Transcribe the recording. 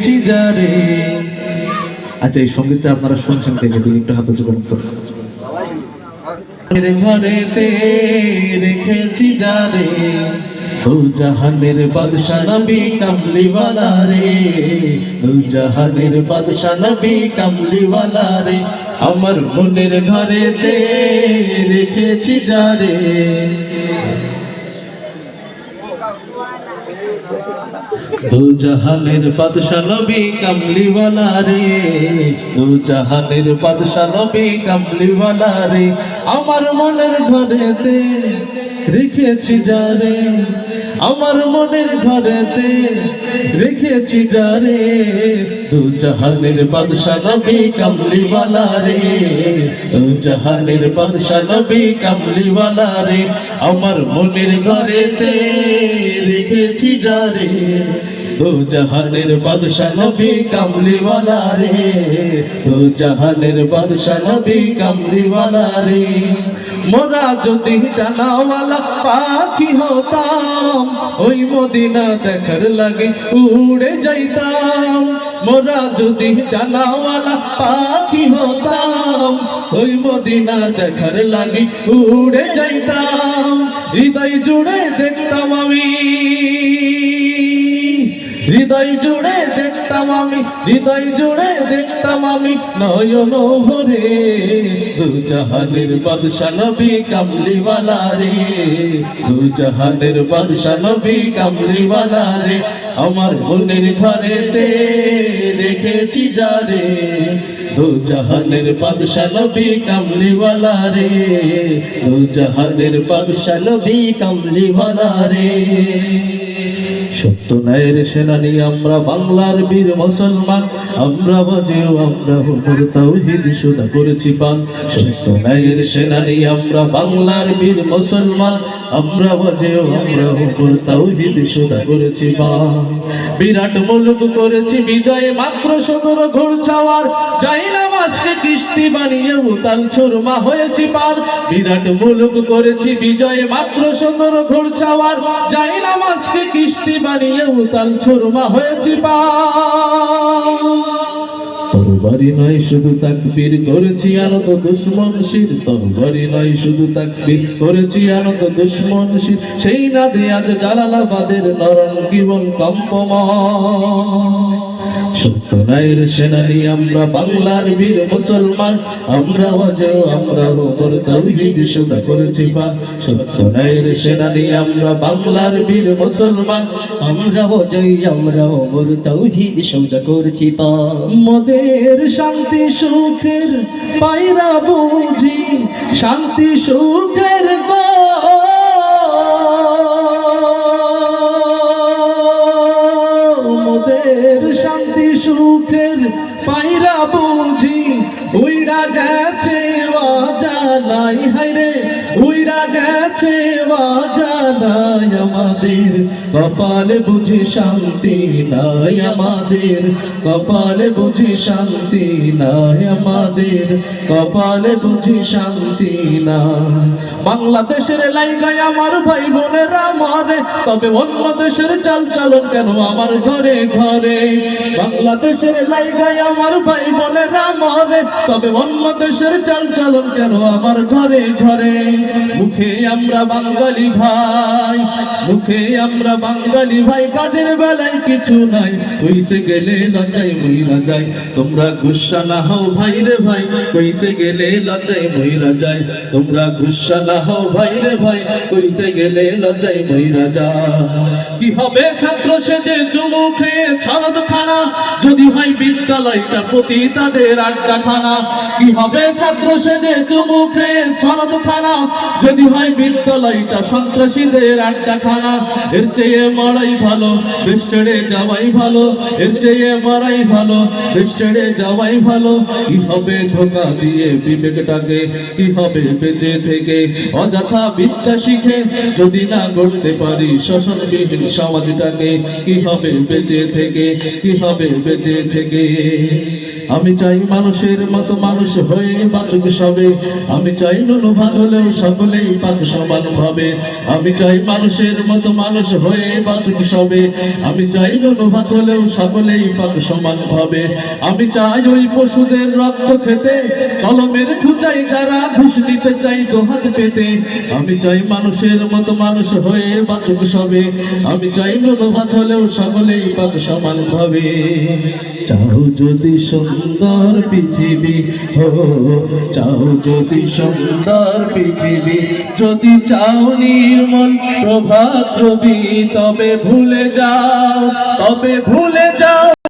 রেখেছি যারে। আচ্ছা, এই সঙ্গীতটা আপনারা শুনছেন কে? যদি একটু হাত উঁচু করুন তো। ঘরেতে রেখেছি যারে, দু জাহানের বাদশা নবী কামলিওয়ালা রে, দু জাহানের বাদশা নবী কামলিওয়ালা রে, আমার মনের ঘরেতে রেখেছি যারে। দু জাহানের বাদশা নবী কামলিওয়ালা রে, দু জাহানের বাদশা নবী কামলিওয়ালা রে, আমার মনের ঘরেতে রেখেছি যারে, আমার মনের ঘরেতে রেখেছি যারে, দু জাহানের বাদশা নবী কামলিওয়ালা রে, দু জাহানের বাদশা নবী কামলিওয়ালা রে, আমার মনের ঘরেতে রেখেছি যারে, দু জাহানের বাদশা নবী কামলিওয়ালা রে, দু জাহানের বাদশা নবী কামলিওয়ালা রে। মোরা যদি ডানাওয়ালা পাখি হতাম, ওই মদিনা দেখার লাগে উড়ে যাইতাম। মোরা যদি ডানাওয়ালা পাখি হতাম, ওই মদিনা দেখার লাগে উড়ে যাইতাম। হৃদয় জুড়ে দেখতাম আমি, হৃদয় জুড়ে দেখতাম আমি, হৃদয় জুড়ে দেখতাম আমি নয়ন ভরে, দু জাহানের বাদশা নবী কামলিওয়ালা রে, দু জাহানের বাদশা নবী কামলিওয়ালা রে, আমার মনের ঘরেতে রেখেছি যারে, দু জাহানের বাদশা নবী কামলিওয়ালা রে, দু জাহানের বাদশা নবী কামলিওয়ালা রে। সত্য ন্যায়ের সেনানী আমরা বাংলার বীর মুসলমান, আমরা বাজেও আমরা হুকুর তাওহীদ সুদা করেছি পান। সত্য ন্যায়ের সেনানী আমরা বাংলার বীর মুসলমান, আমরা বাজেও আমরা হুকুর তাওহীদ সুদা করেছি পান। বিরাট মুলুক করেছি বিজয়ে মাত্র 17 ঘোড়ছাওয়ার, যাই নামাজকে কিস্তি বানিয়ে উতাল ছুরমা হয়েছি পার। বিরাট মুলুক করেছি বিজয়ে মাত্র 17 ঘোড়ছাওয়ার, যাই নামাজকে কিস্তি বানিয়ে উতাল ছুরমা হয়েছি পার। তরবারি নয় শুধু তাকবীর করেছি আনত দুশমন শির, তরবারি নয় শুধু তাকবীর করেছি আনত দুশমন শির, সেই নাদে আজ জালালাবাদের নরঙ্গীবন কম্পমান। সত্য ন্যায়ের সেনানী আমরা বাংলার বীর মুসলমান, আমরা বাজেও আমরা হুকুর তাওহীদ সুদা করেছি পান। সত্য ন্যায়ের সেনানী আমরা বাংলার বীর মুসলমান, আমরা বাজেও আমরা হুকুর তাওহীদ সুদা করেছি পান। মোদের শান্তি সুখের পায়রা বুঝি, শান্তি সুখের গো মোদের শান্তি সুখের পায়রা বুঝি, উইড়া গেছে অজানাই হায়রে, উইড়া গেছে অজানাই আমাদের, কপালে বুঝি শান্তি নাই আমাদের, কপালে বুঝি শান্তি নাই আমাদের, কপালে বুঝি শান্তি নাই। বাংলাদেশের লাইগায় আমার ভাই বোনেরা মরে, তবে অন্য দেশের চাল চলন কেন আমার ঘরে ঘরে। বাংলাদেশের লাইগায় আমার ভাই বোনেরা মরে, তবে অন্য দেশের চাল চলন কেন আমার ঘরে ঘরে। মুখে আমরা বাঙালি ভাই, মুখে আমরা বাঙালি ভাই, কাজের বেলায় কিছু নাই, কইতে গেলে লজ্জায় মইরা যায়। তোমরা গুসা না হও ভাই রে ভাই, কইতে গেলে লজ্জায় মইরা যায়। তোমরা গুসা না হও ভাই রে ভাই, কইতে গেলে লজ্জায় মইরা যায়। কি হবে ছাত্র সেজে চুমু খেয়ে সনদ খানা, যদি হয় বিদ্যালয়টা প্রতি তাদের আড্ডাখানা। কি হবে ছাত্র সেজে চুমু খেয়ে সনদ খানা, যদি হয় বিদ্যালয়টা সন্ত্রাসীদের আড্ডাখানা। এর চেয়ে মরাই ভালো, দেশ ছেড়ে যাওয়াই ভালো, এর চেয়ে মরাই ভালো, দেশ ছেড়ে যাওয়াই ভালো। কি হবে ধোঁকা দিয়ে বিবেকটাকে, কি হবে বেঁচে থেকে অযথা বিদ্যা শিখে, যদি না গড়তে পারি শোষণবিহীন সমাজটাকে। কি হবে বেঁচে থেকে, কি হবে বেঁচে থেকে। আমি চাই মানুষের মতো মানুষ হয়ে বাঁচুক সবে, আমি চাই নুনু ভাত হলেও সকলেই পাক সমান ভাবে। আমি চাই মানুষের মতো মানুষ হয়ে বাঁচুক সবে, আমি চাই নুনু ভাত হলেও সকলেই পাক সমান ভাবে। আমি চাই ওই পশুদের রক্ত খেতে, কলমের খুঁচাই যারা ঘুষ নিতে চাই দোহাত পেতে। আমি চাই মানুষের মতো মানুষ হয়ে বাঁচুক সবে, আমি চাই নুনু ভাত হলেও সকলেই পাক সমান ভাবে। চাও যদি সুন্দর পৃথিবী হো, চাও যদি সুন্দর পৃথিবী, যদি চাও নির্মল প্রভাত রবি, তবে ভুলে যাও